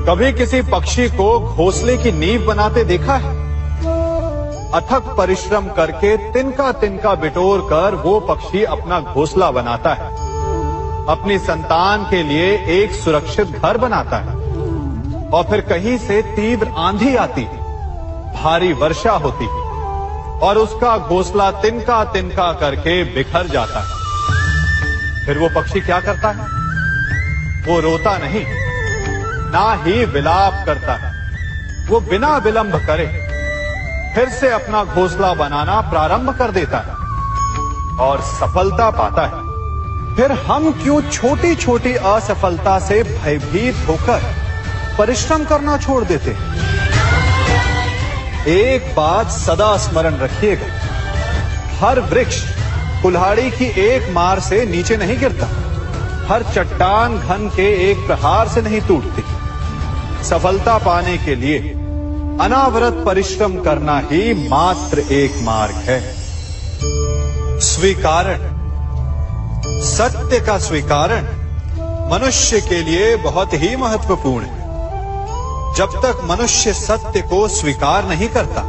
कभी किसी पक्षी को घोंसले की नींव बनाते देखा है? अथक परिश्रम करके तिनका तिनका बिटोर कर वो पक्षी अपना घोंसला बनाता है, अपनी संतान के लिए एक सुरक्षित घर बनाता है। और फिर कहीं से तीव्र आंधी आती है, भारी वर्षा होती है और उसका घोंसला तिनका तिनका करके बिखर जाता है। फिर वो पक्षी क्या करता है? वो रोता नहीं, ना ही विलाप करता है। वो बिना विलंब करे फिर से अपना घोंसला बनाना प्रारंभ कर देता है और सफलता पाता है। फिर हम क्यों छोटी छोटी असफलता से भयभीत होकर परिश्रम करना छोड़ देते हैं? एक बात सदा स्मरण रखिएगा, हर वृक्ष कुल्हाड़ी की एक मार से नीचे नहीं गिरता, हर चट्टान घन के एक प्रहार से नहीं टूटती। सफलता पाने के लिए अनावरत परिश्रम करना ही मात्र एक मार्ग है। स्वीकारण, सत्य का स्वीकारण मनुष्य के लिए बहुत ही महत्वपूर्ण है। जब तक मनुष्य सत्य को स्वीकार नहीं करता,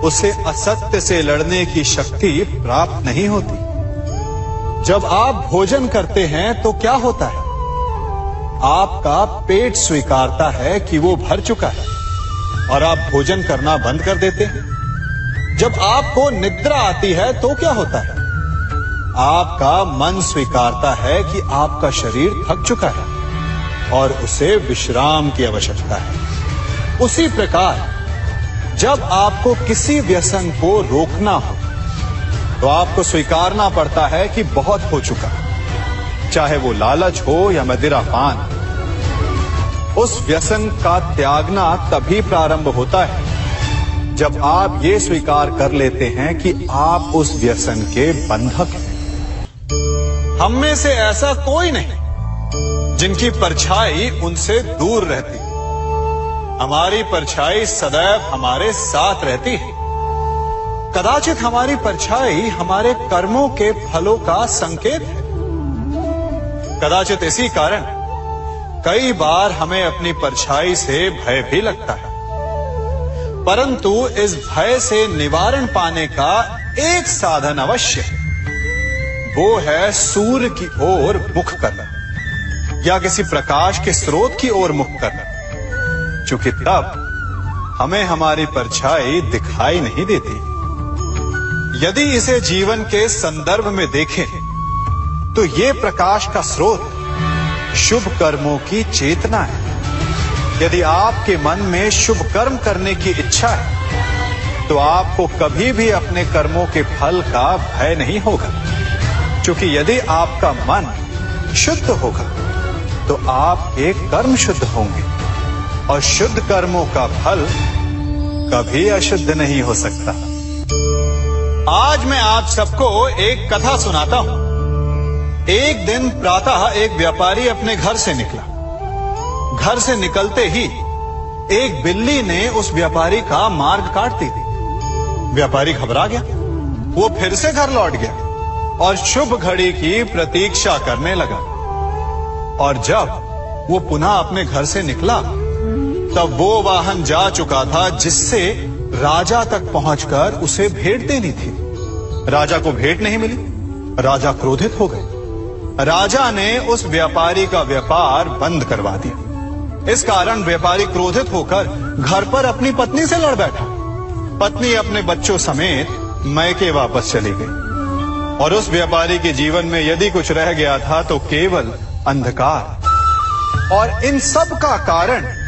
उसे असत्य से लड़ने की शक्ति प्राप्त नहीं होती। जब आप भोजन करते हैं तो क्या होता है? आपका पेट स्वीकारता है कि वो भर चुका है और आप भोजन करना बंद कर देते हैं। जब आपको निद्रा आती है तो क्या होता है? आपका मन स्वीकारता है कि आपका शरीर थक चुका है और उसे विश्राम की आवश्यकता है। उसी प्रकार जब आपको किसी व्यसन को रोकना हो तो आपको स्वीकारना पड़ता है कि बहुत हो चुका, चाहे वो लालच हो या मदिरापान। उस व्यसन का त्यागना तभी प्रारंभ होता है जब आप ये स्वीकार कर लेते हैं कि आप उस व्यसन के बंधक हैं। हम में से ऐसा कोई नहीं जिनकी परछाई उनसे दूर रहती। हमारी परछाई सदैव हमारे साथ रहती है। कदाचित हमारी परछाई हमारे कर्मों के फलों का संकेत है। कदाचित इसी कारण कई बार हमें अपनी परछाई से भय भी लगता है, परंतु इस भय से निवारण पाने का एक साधन अवश्य है। वो है सूर्य की ओर मुख करना या किसी प्रकाश के स्रोत की ओर मुख करना, क्योंकि तब हमें हमारी परछाई दिखाई नहीं देती। यदि इसे जीवन के संदर्भ में देखें तो ये प्रकाश का स्रोत शुभ कर्मों की चेतना है। यदि आपके मन में शुभ कर्म करने की इच्छा है तो आपको कभी भी अपने कर्मों के फल का भय नहीं होगा, क्योंकि यदि आपका मन शुद्ध होगा तो आपके कर्म शुद्ध होंगे और शुद्ध कर्मों का फल कभी अशुद्ध नहीं हो सकता। आज मैं आप सबको एक कथा सुनाता हूं। एक दिन प्रातः एक व्यापारी अपने घर से निकला। घर से निकलते ही एक बिल्ली ने उस व्यापारी का मार्ग काट दी। व्यापारी घबरा गया। वो फिर से घर लौट गया और शुभ घड़ी की प्रतीक्षा करने लगा। और जब वो पुनः अपने घर से निकला तब वो वाहन जा चुका था जिससे राजा तक पहुंचकर उसे भेंट देनी थी। राजा को भेंट नहीं मिली। राजा क्रोधित हो गए। राजा ने उस व्यापारी का व्यापार बंद करवा दिया। इस कारण व्यापारी क्रोधित होकर घर पर अपनी पत्नी से लड़ बैठा। पत्नी अपने बच्चों समेत मैके वापस चली गई और उस व्यापारी के जीवन में यदि कुछ रह गया था तो केवल अंधकार। और इन सब का कारण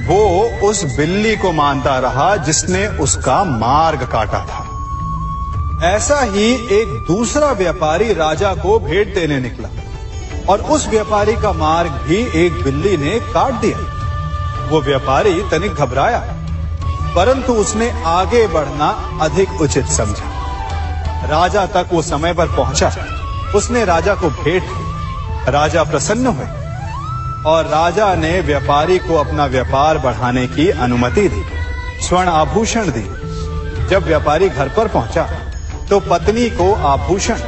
वो उस बिल्ली को मानता रहा जिसने उसका मार्ग काटा था। ऐसा ही एक दूसरा व्यापारी राजा को भेंट देने निकला और उस व्यापारी का मार्ग भी एक बिल्ली ने काट दिया। वो व्यापारी तनिक घबराया, परंतु उसने आगे बढ़ना अधिक उचित समझा। राजा तक वो समय पर पहुंचा। उसने राजा को भेंट दी। राजा प्रसन्न हुए और राजा ने व्यापारी को अपना व्यापार बढ़ाने की अनुमति दी, स्वर्ण आभूषण दी। जब व्यापारी घर पर पहुंचा तो पत्नी को आभूषण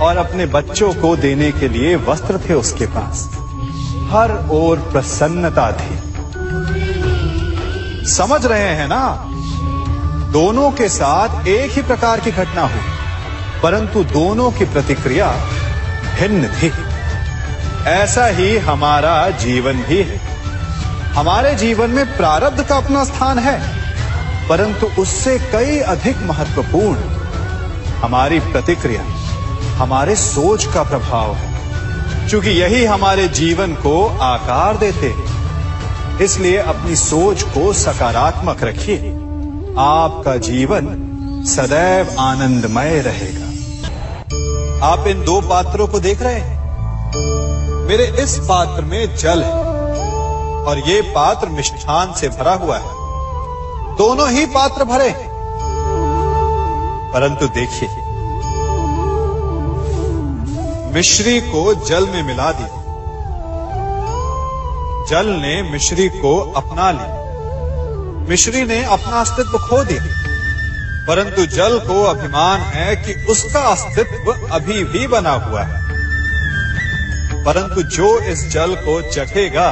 और अपने बच्चों को देने के लिए वस्त्र थे उसके पास। हर ओर प्रसन्नता थी। समझ रहे हैं ना, दोनों के साथ एक ही प्रकार की घटना हुई, परंतु दोनों की प्रतिक्रिया भिन्न थी। ऐसा ही हमारा जीवन भी है। हमारे जीवन में प्रारब्ध का अपना स्थान है, परंतु उससे कई अधिक महत्वपूर्ण हमारी प्रतिक्रिया, हमारे सोच का प्रभाव है। क्योंकि यही हमारे जीवन को आकार देते हैं, इसलिए अपनी सोच को सकारात्मक रखिए। आपका जीवन सदैव आनंदमय रहेगा। आप इन दो पात्रों को देख रहे हैं। मेरे इस पात्र में जल है और ये पात्र मिष्ठान से भरा हुआ है। दोनों ही पात्र भरे हैं, परंतु देखिए, मिश्री को जल में मिला दिया, जल ने मिश्री को अपना लिया, मिश्री ने अपना अस्तित्व खो दिया, परंतु जल को अभिमान है कि उसका अस्तित्व अभी भी बना हुआ है। परंतु जो इस जल को चखेगा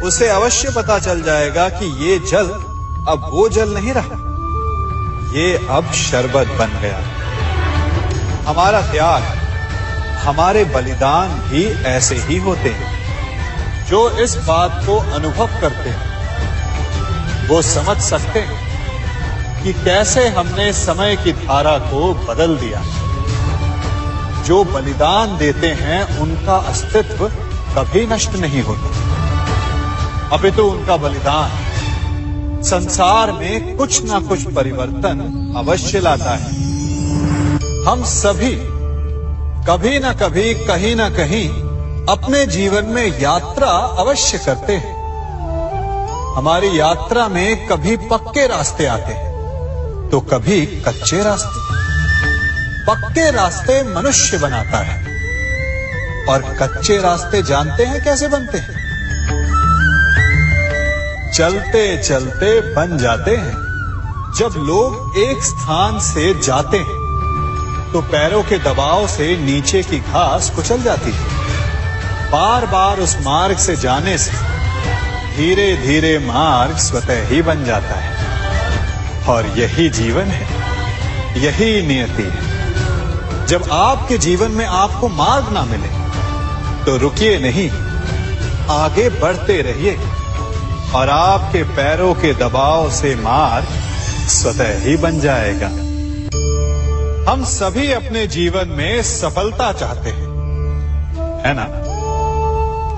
उसे अवश्य पता चल जाएगा कि ये जल अब वो जल नहीं रहा, ये अब शरबत बन गया। हमारा त्याग, हमारे बलिदान भी ऐसे ही होते हैं। जो इस बात को अनुभव करते हैं वो समझ सकते हैं कि कैसे हमने समय की धारा को बदल दिया। जो बलिदान देते हैं उनका अस्तित्व कभी नष्ट नहीं होता, अपितु उनका बलिदान संसार में कुछ ना कुछ परिवर्तन अवश्य लाता है। हम सभी कभी ना कभी, कहीं ना कहीं अपने जीवन में यात्रा अवश्य करते हैं। हमारी यात्रा में कभी पक्के रास्ते आते हैं तो कभी कच्चे रास्ते। पक्के रास्ते मनुष्य बनाता है और कच्चे रास्ते जानते हैं कैसे बनते हैं? चलते चलते बन जाते हैं। जब लोग एक स्थान से जाते हैं तो पैरों के दबाव से नीचे की घास कुचल जाती है। बार बार उस मार्ग से जाने से धीरे धीरे मार्ग स्वतः ही बन जाता है। और यही जीवन है, यही नियति है। जब आपके जीवन में आपको मार्ग ना मिले तो रुकिए नहीं, आगे बढ़ते रहिए और आपके पैरों के दबाव से मार्ग स्वतः ही बन जाएगा। हम सभी अपने जीवन में सफलता चाहते हैं, है ना?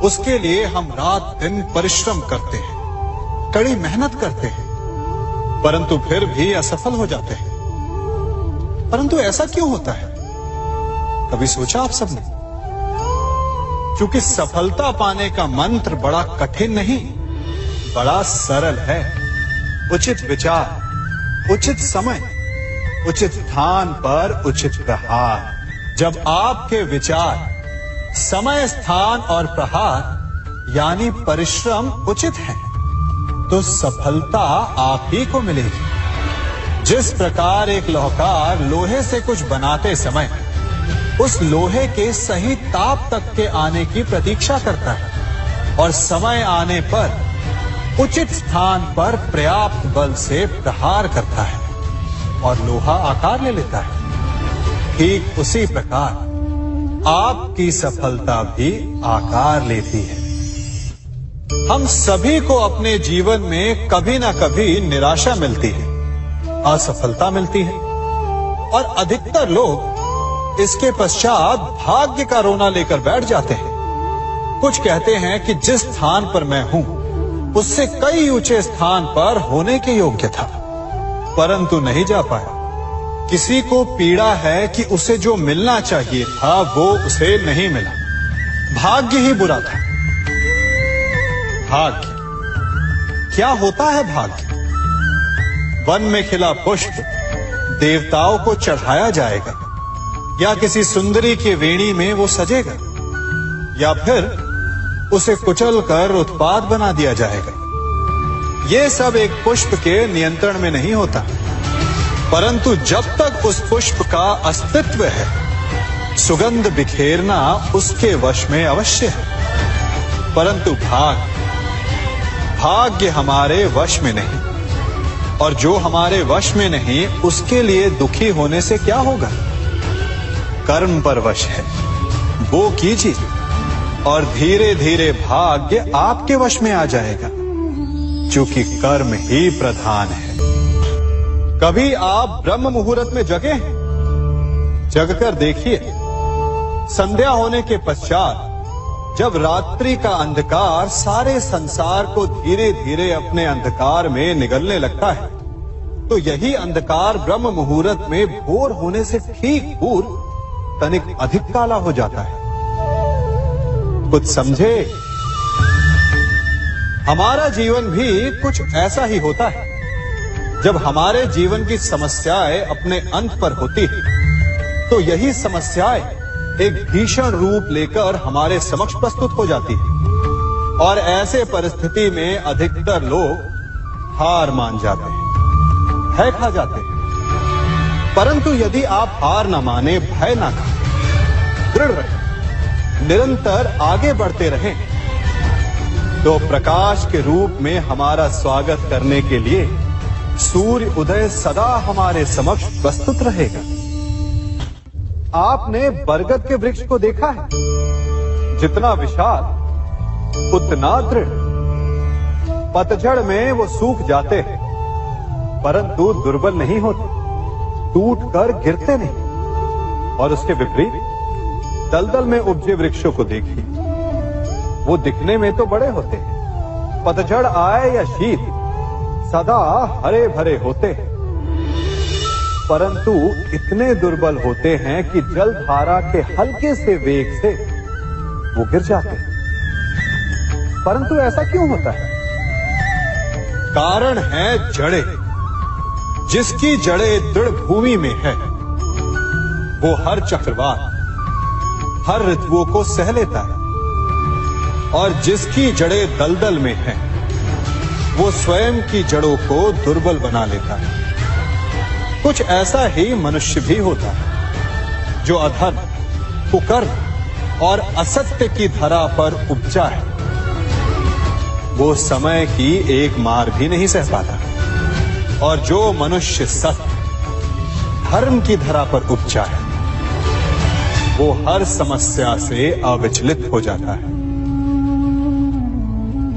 उसके लिए हम रात दिन परिश्रम करते हैं, कड़ी मेहनत करते हैं, परंतु फिर भी असफल हो जाते हैं। परंतु ऐसा क्यों होता है? कभी सोचा आप सबने? क्योंकि सफलता पाने का मंत्र बड़ा कठिन नहीं, बड़ा सरल है। उचित विचार, उचित समय, उचित स्थान पर उचित प्रहार। जब आपके विचार, समय, स्थान और प्रहार यानी परिश्रम उचित है तो सफलता आप ही को मिलेगी। जिस प्रकार एक लोहार लोहे से कुछ बनाते समय उस लोहे के सही ताप तक के आने की प्रतीक्षा करता है और समय आने पर उचित स्थान पर पर्याप्त बल से प्रहार करता है और लोहा आकार ले लेता है, ठीक उसी प्रकार आपकी सफलता भी आकार लेती है। हम सभी को अपने जीवन में कभी ना कभी निराशा मिलती है, असफलता मिलती है और अधिकतर लोग इसके पश्चात भाग्य का रोना लेकर बैठ जाते हैं। कुछ कहते हैं कि जिस स्थान पर मैं हूं उससे कई ऊंचे स्थान पर होने के योग्य था, परंतु नहीं जा पाया। किसी को पीड़ा है कि उसे जो मिलना चाहिए था वो उसे नहीं मिला, भाग्य ही बुरा था। भाग्य क्या होता है? भाग्य वन में खिला पुष्प देवताओं को चढ़ाया जाएगा या किसी सुंदरी की वेणी में वो सजेगा या फिर उसे कुचल कर उत्पाद बना दिया जाएगा। ये सब एक पुष्प के नियंत्रण में नहीं होता, परंतु जब तक उस पुष्प का अस्तित्व है सुगंध बिखेरना उसके वश में अवश्य है। परंतु भाग्य हमारे वश में नहीं, और जो हमारे वश में नहीं उसके लिए दुखी होने से क्या होगा। कर्म पर वश है, वो कीजिए और धीरे धीरे भाग्य आपके वश में आ जाएगा, क्योंकि कर्म ही प्रधान है। कभी आप ब्रह्म मुहूर्त में जगे हैं? जगकर देखिए, संध्या होने के पश्चात जब रात्रि का अंधकार सारे संसार को धीरे धीरे अपने अंधकार में निगलने लगता है, तो यही अंधकार ब्रह्म मुहूर्त में भोर होने से ठीक पूर्व तनिक अधिक काला हो जाता है। कुछ समझे? हमारा जीवन भी कुछ ऐसा ही होता है। जब हमारे जीवन की समस्याएं अपने अंत पर होती है, तो यही समस्याएं एक भीषण रूप लेकर हमारे समक्ष प्रस्तुत हो जाती है, और ऐसे परिस्थिति में अधिकतर लोग हार मान जाते हैं, भय खा जाते हैं। परंतु यदि आप हार न माने, भय न खाएं, दृढ़ रहें, निरंतर आगे बढ़ते रहें, तो प्रकाश के रूप में हमारा स्वागत करने के लिए सूर्य उदय सदा हमारे समक्ष प्रस्तुत रहेगा। आपने बरगद के वृक्ष को देखा है? जितना विशाल उतना दृढ़। पतझड़ में वो सूख जाते हैं, परंतु दुर्बल नहीं होते, टूटकर गिरते नहीं। और उसके विपरीत दलदल में उपजे वृक्षों को देखिए, वो दिखने में तो बड़े होते हैं, पतझड़ आए या शीत सदा हरे भरे होते हैं, परंतु इतने दुर्बल होते हैं कि जल धारा के हल्के से वेग से वो गिर जाते हैं। परंतु ऐसा क्यों होता है? कारण है जड़ें। जिसकी जड़ें दृढ़ भूमि में है, वो हर चक्रवात, हर ऋतुओं को सह लेता है, और जिसकी जड़ें दलदल में है, वो स्वयं की जड़ों को दुर्बल बना लेता है। कुछ ऐसा ही मनुष्य भी होता है, जो अधर्म, कुकर्म और असत्य की धरा पर उपजा है। वो समय की एक मार भी नहीं सह पाता, और जो मनुष्य सत्य, धर्म की धरा पर उपजा है, वो हर समस्या से अविचलित हो जाता है।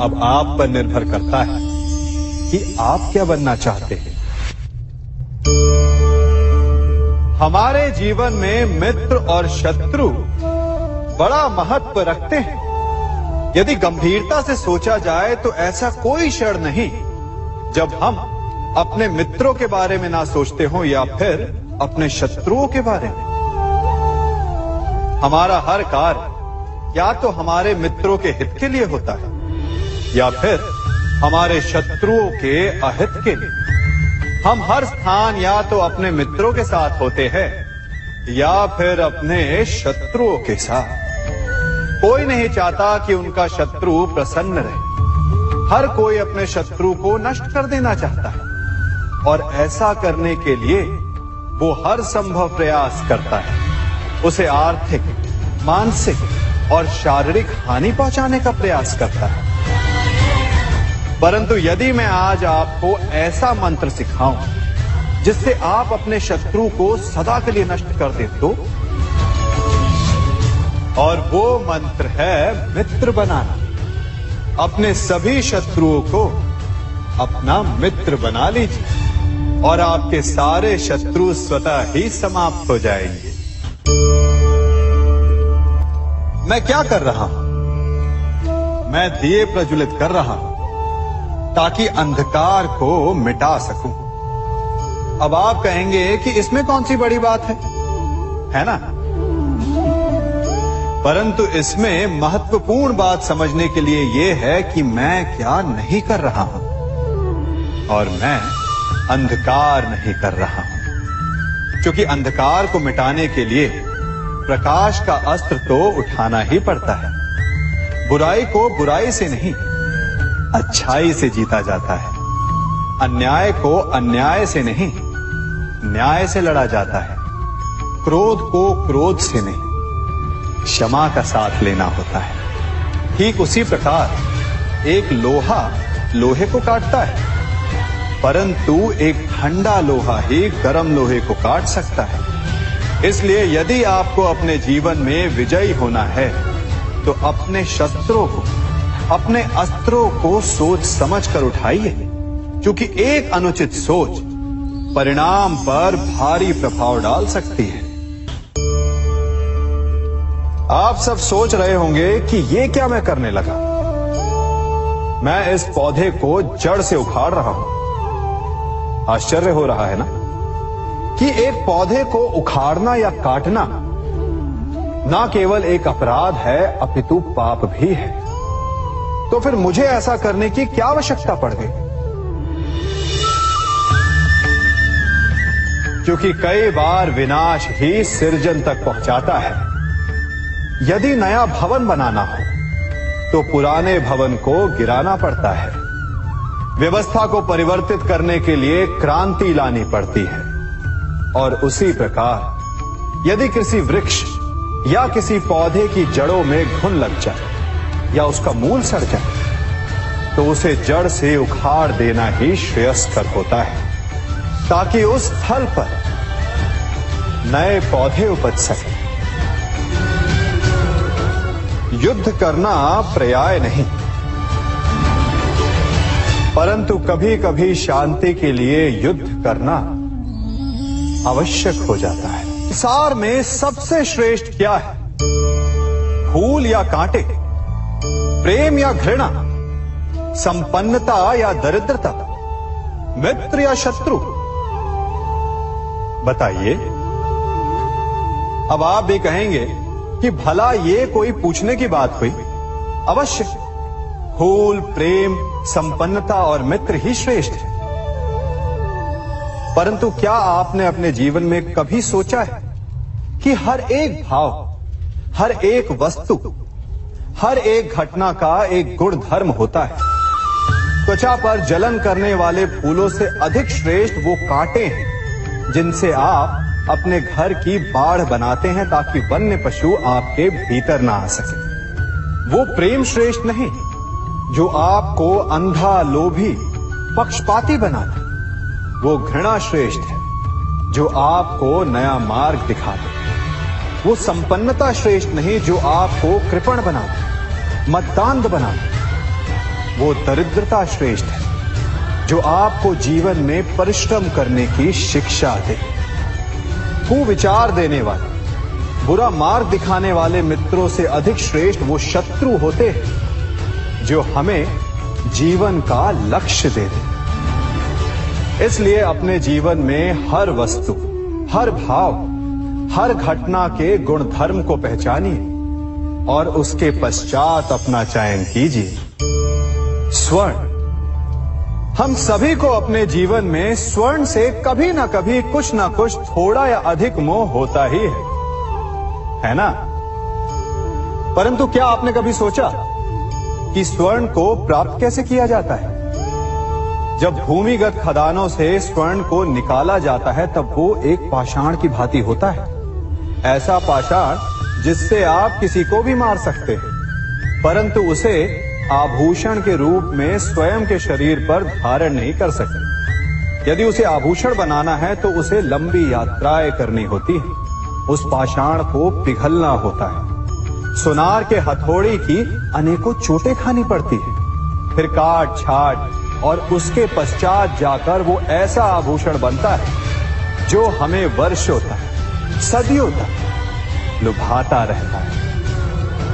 अब आप पर निर्भर करता है कि आप क्या बनना चाहते हैं। हमारे जीवन में मित्र और शत्रु बड़ा महत्व रखते हैं। यदि गंभीरता से सोचा जाए तो ऐसा कोई क्षण नहीं जब हम अपने मित्रों के बारे में ना सोचते हो, या फिर अपने शत्रुओं के बारे में। हमारा हर कार्य या तो हमारे मित्रों के हित के लिए होता है, या फिर हमारे शत्रुओं के अहित के लिए। हम हर स्थान या तो अपने मित्रों के साथ होते हैं, या फिर अपने शत्रुओं के साथ। कोई नहीं चाहता कि उनका शत्रु प्रसन्न रहे। हर कोई अपने शत्रु को नष्ट कर देना चाहता है, और ऐसा करने के लिए वो हर संभव प्रयास करता है। उसे आर्थिक, मानसिक और शारीरिक हानि पहुंचाने का प्रयास करता है। परंतु यदि मैं आज आपको ऐसा मंत्र सिखाऊं जिससे आप अपने शत्रु को सदा के लिए नष्ट कर दे तो, और वो मंत्र है मित्र बनाना। अपने सभी शत्रुओं को अपना मित्र बना लीजिए, और आपके सारे शत्रु स्वतः ही समाप्त हो जाएंगे। मैं क्या कर रहा हूं? मैं दिए प्रज्वलित कर रहा हूं ताकि अंधकार को मिटा सकूं। अब आप कहेंगे कि इसमें कौन सी बड़ी बात है ना? परंतु इसमें महत्वपूर्ण बात समझने के लिए यह है कि मैं क्या नहीं कर रहा हूं, और मैं अंधकार नहीं कर रहा हूं। क्योंकि अंधकार को मिटाने के लिए प्रकाश का अस्त्र तो उठाना ही पड़ता है। बुराई को बुराई से नहीं, अच्छाई से जीता जाता है। अन्याय को अन्याय से नहीं, न्याय से लड़ा जाता है। क्रोध को क्रोध से नहीं, क्षमा का साथ लेना होता है। ठीक उसी प्रकार एक लोहा लोहे को काटता है, परंतु एक ठंडा लोहा ही गर्म लोहे को काट सकता है। इसलिए यदि आपको अपने जीवन में विजयी होना है तो अपने शस्त्रों को, अपने अस्त्रों को सोच समझ कर उठाइए, क्योंकि एक अनुचित सोच परिणाम पर भारी प्रभाव डाल सकती है। आप सब सोच रहे होंगे कि ये क्या मैं करने लगा। मैं इस पौधे को जड़ से उखाड़ रहा हूं। आश्चर्य हो रहा है ना कि एक पौधे को उखाड़ना या काटना ना केवल एक अपराध है अपितु पाप भी है। तो फिर मुझे ऐसा करने की क्या आवश्यकता पड़ गई? क्योंकि कई बार विनाश ही सृजन तक पहुंचाता है। यदि नया भवन बनाना हो तो पुराने भवन को गिराना पड़ता है। व्यवस्था को परिवर्तित करने के लिए क्रांति लानी पड़ती है। और उसी प्रकार यदि किसी वृक्ष या किसी पौधे की जड़ों में घुन लग जाए या उसका मूल सड़ जाए तो उसे जड़ से उखाड़ देना ही श्रेयस्कर होता है, ताकि उस स्थल पर नए पौधे उपज सके। युद्ध करना पर्याय नहीं, परंतु कभी कभी शांति के लिए युद्ध करना आवश्यक हो जाता है। संसार में सबसे श्रेष्ठ क्या है? फूल या कांटे, प्रेम या घृणा, संपन्नता या दरिद्रता, मित्र या शत्रु? बताइए। अब आप भी कहेंगे कि भला ये कोई पूछने की बात हुई? अवश्य फूल, प्रेम, संपन्नता और मित्र ही श्रेष्ठ है। परंतु क्या आपने अपने जीवन में कभी सोचा है कि हर एक भाव, हर एक वस्तु, हर एक घटना का एक गुण धर्म होता है? त्वचा पर जलन करने वाले फूलों से अधिक श्रेष्ठ वो कांटे हैं जिनसे आप अपने घर की बाढ़ बनाते हैं ताकि वन्य पशु आपके भीतर ना आ सके। वो प्रेम श्रेष्ठ नहीं जो आपको अंधा, लोभी, पक्षपाती बनाता। वो घृणा श्रेष्ठ है जो आपको नया मार्ग दिखाता। वो संपन्नता श्रेष्ठ नहीं जो आपको कृपण बनाता, मद्दांध बनाता। वो दरिद्रता श्रेष्ठ है जो आपको जीवन में परिश्रम करने की शिक्षा दे। कुविचार देने वाले, बुरा मार्ग दिखाने वाले मित्रों से अधिक श्रेष्ठ वो शत्रु होते हैं जो हमें जीवन का लक्ष्य दे दे। इसलिए अपने जीवन में हर वस्तु, हर भाव, हर घटना के गुण धर्म को पहचानिए और उसके पश्चात अपना चयन कीजिए। स्वर्ण। हम सभी को अपने जीवन में स्वर्ण से कभी ना कभी कुछ ना कुछ थोड़ा या अधिक मोह होता ही है ना? परंतु क्या आपने कभी सोचा कि स्वर्ण को प्राप्त कैसे किया जाता है? जब भूमिगत खदानों से स्वर्ण को निकाला जाता है तब वो एक पाषाण की भांति होता है। ऐसा पाषाण जिससे आप किसी को भी मार सकते हैं, परंतु उसे आभूषण के रूप में स्वयं के शरीर पर धारण नहीं कर सकते। यदि उसे आभूषण बनाना है तो उसे लंबी यात्राएं करनी होती है। उस पाषाण को पिघलना होता है। सुनार के हथौड़ी की अनेकों चोटें खानी पड़ती है। फिर काट छाट और उसके पश्चात जाकर वो ऐसा आभूषण बनता है जो हमें वर्षों तक, सदियों तक लुभाता रहता है।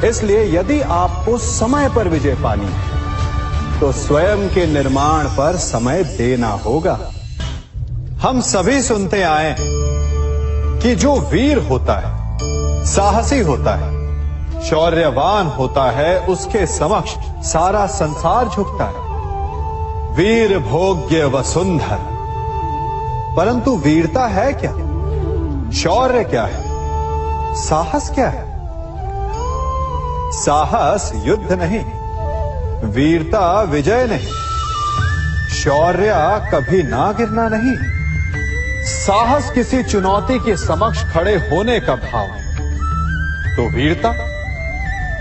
इसलिए यदि आपको समय पर विजय पानी है तो स्वयं के निर्माण पर समय देना होगा। हम सभी सुनते आए कि जो वीर होता है, साहसी होता है, शौर्यवान होता है, उसके समक्ष सारा संसार झुकता है। वीर भोग्य वसुंधर। परंतु वीरता है क्या? शौर्य क्या है? साहस क्या है? साहस युद्ध नहीं, वीरता विजय नहीं, शौर्य कभी ना गिरना नहीं। साहस किसी चुनौती के समक्ष खड़े होने का भाव है। तो वीरता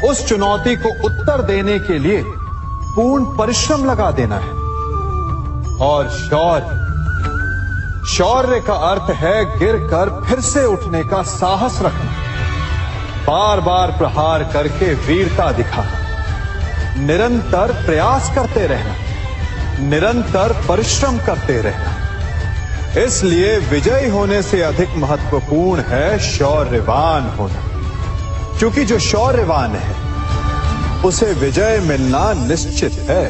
उस चुनौती को उत्तर देने के लिए पूर्ण परिश्रम लगा देना है। और शौर्य का अर्थ है गिरकर फिर से उठने का साहस रखना, बार बार प्रहार करके वीरता दिखाना, निरंतर प्रयास करते रहना, निरंतर परिश्रम करते रहना। इसलिए विजयी होने से अधिक महत्वपूर्ण है शौर्यवान होना, क्योंकि जो शौर्यवान है उसे विजय मिलना निश्चित है।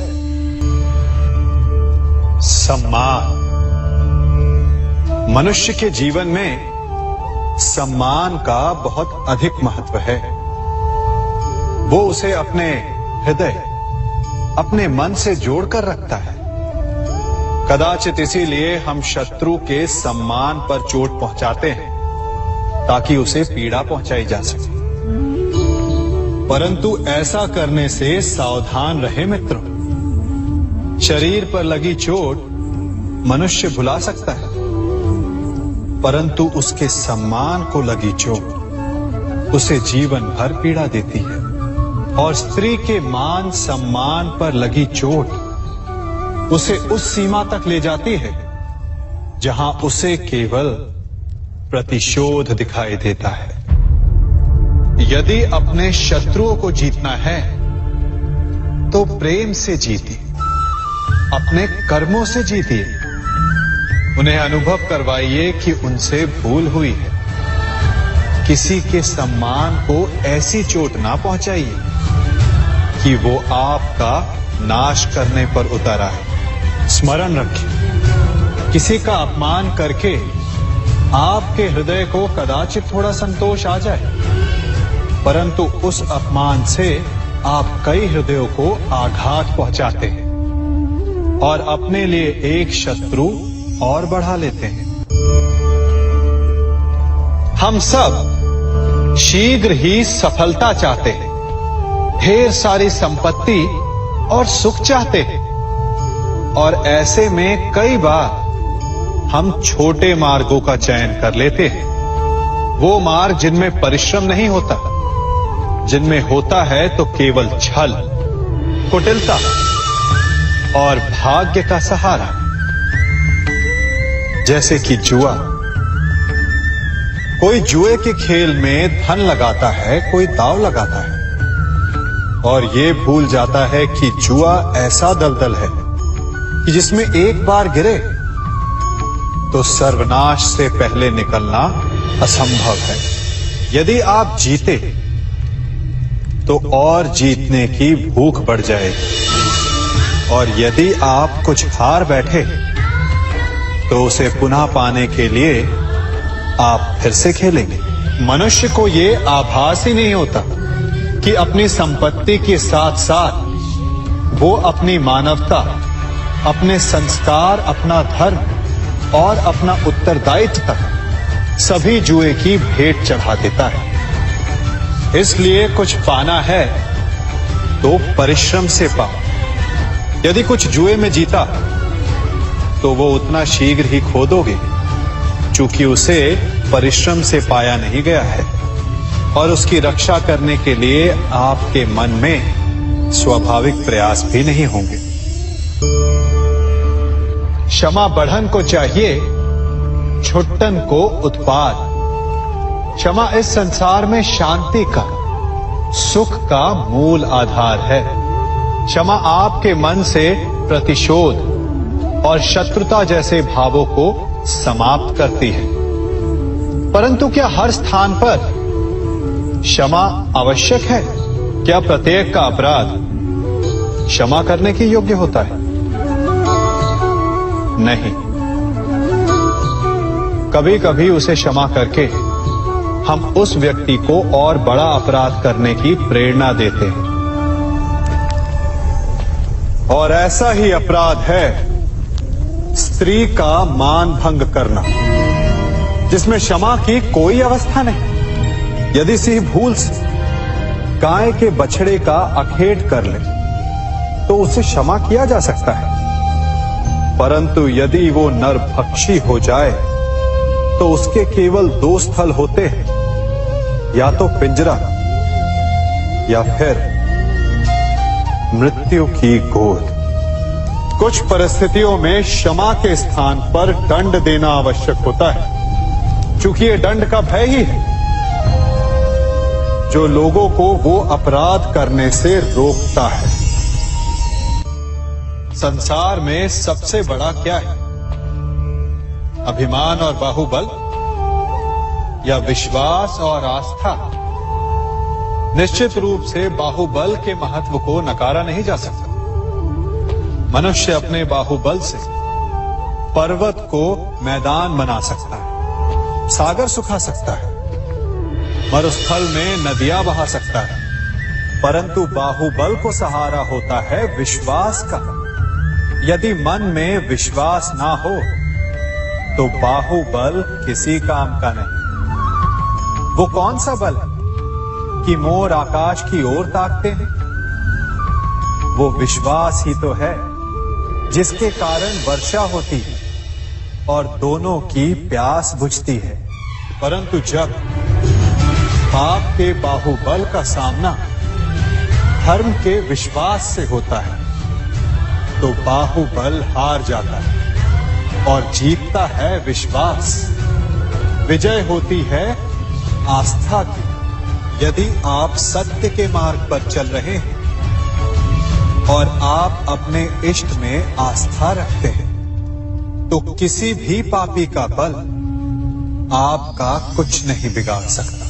सम्मान। मनुष्य के जीवन में सम्मान का बहुत अधिक महत्व है। वो उसे अपने हृदय, अपने मन से जोड़कर रखता है। कदाचित इसीलिए हम शत्रु के सम्मान पर चोट पहुंचाते हैं ताकि उसे पीड़ा पहुंचाई जा सके। परंतु ऐसा करने से सावधान रहे मित्रों। शरीर पर लगी चोट मनुष्य भुला सकता है, परंतु उसके सम्मान को लगी चोट उसे जीवन भर पीड़ा देती है। और स्त्री के मान सम्मान पर लगी चोट उसे उस सीमा तक ले जाती है जहां उसे केवल प्रतिशोध दिखाई देता है। यदि अपने शत्रुओं को जीतना है तो प्रेम से जीतिए, अपने कर्मों से जीतिए। उन्हें अनुभव करवाइए कि उनसे भूल हुई है। किसी के सम्मान को ऐसी चोट ना पहुंचाइए कि वो आपका नाश करने पर उतर आए। स्मरण रखिए, किसी का अपमान करके आपके हृदय को कदाचित थोड़ा संतोष आ जाए, परंतु उस अपमान से आप कई हृदयों को आघात पहुंचाते हैं और अपने लिए एक शत्रु और बढ़ा लेते हैं। हम सब शीघ्र ही सफलता चाहते हैं, ढेर सारी संपत्ति और सुख चाहते हैं, और ऐसे में कई बार हम छोटे मार्गों का चयन कर लेते हैं। वो मार्ग जिनमें परिश्रम नहीं होता, जिनमें होता है तो केवल छल, कुटिलता और भाग्य का सहारा। जैसे कि जुआ। कोई जुए के खेल में धन लगाता है, कोई दांव लगाता है और ये भूल जाता है कि जुआ ऐसा दलदल है कि जिसमें एक बार गिरे तो सर्वनाश से पहले निकलना असंभव है। यदि आप जीते तो और जीतने की भूख बढ़ जाएगी, और यदि आप कुछ हार बैठे तो उसे पुनः पाने के लिए आप फिर से खेलेंगे। मनुष्य को ये आभास ही नहीं होता कि अपनी संपत्ति के साथ साथ वो अपनी मानवता, अपने संस्कार, अपना धर्म और अपना उत्तरदायित्व तक सभी जुए की भेंट चढ़ा देता है। इसलिए कुछ पाना है तो परिश्रम से पाओ। यदि कुछ जुए में जीता तो वो उतना शीघ्र ही खो दोगे, चूंकि उसे परिश्रम से पाया नहीं गया है, और उसकी रक्षा करने के लिए आपके मन में स्वाभाविक प्रयास भी नहीं होंगे। क्षमा बढ़न को चाहिए, छुट्टन को उत्पाद। क्षमा इस संसार में शांति का, सुख का मूल आधार है। क्षमा आपके मन से प्रतिशोध और शत्रुता जैसे भावों को समाप्त करती है। परंतु क्या हर स्थान पर क्षमा आवश्यक है? क्या प्रत्येक का अपराध क्षमा करने के योग्य होता है? नहीं। कभी कभी उसे क्षमा करके हम उस व्यक्ति को और बड़ा अपराध करने की प्रेरणा देते हैं, और ऐसा ही अपराध है स्त्री का मान भंग करना, जिसमें क्षमा की कोई अवस्था नहीं। यदि सिंह भूल से गाय के बछड़े का अखेट कर ले तो उसे क्षमा किया जा सकता है, परंतु यदि वो नरभक्षी हो जाए तो उसके केवल दो स्थल होते हैं, या तो पिंजरा या फिर मृत्यु की गोद। कुछ परिस्थितियों में क्षमा के स्थान पर दंड देना आवश्यक होता है, क्योंकि ये दंड का भय ही है जो लोगों को वो अपराध करने से रोकता है। संसार में सबसे बड़ा क्या है? अभिमान और बाहुबल या विश्वास और आस्था? निश्चित रूप से बाहुबल के महत्व को नकारा नहीं जा सकता। मनुष्य अपने बाहुबल से पर्वत को मैदान बना सकता है, सागर सुखा सकता है, मरुस्थल में नदियां बहा सकता है, परंतु बाहुबल को सहारा होता है विश्वास का। यदि मन में विश्वास ना हो तो बाहुबल किसी काम का नहीं। वो कौन सा बल है कि मोर आकाश की ओर ताकते हैं? वो विश्वास ही तो है जिसके कारण वर्षा होती है और दोनों की प्यास बुझती है। परंतु जब पाप के बाहुबल का सामना धर्म के विश्वास से होता है तो बाहुबल हार जाता है और जीतता है विश्वास। विजय होती है आस्था की। यदि आप सत्य के मार्ग पर चल रहे हैं और आप अपने इष्ट में आस्था रखते हैं तो किसी भी पापी का बल आपका कुछ नहीं बिगाड़ सकता।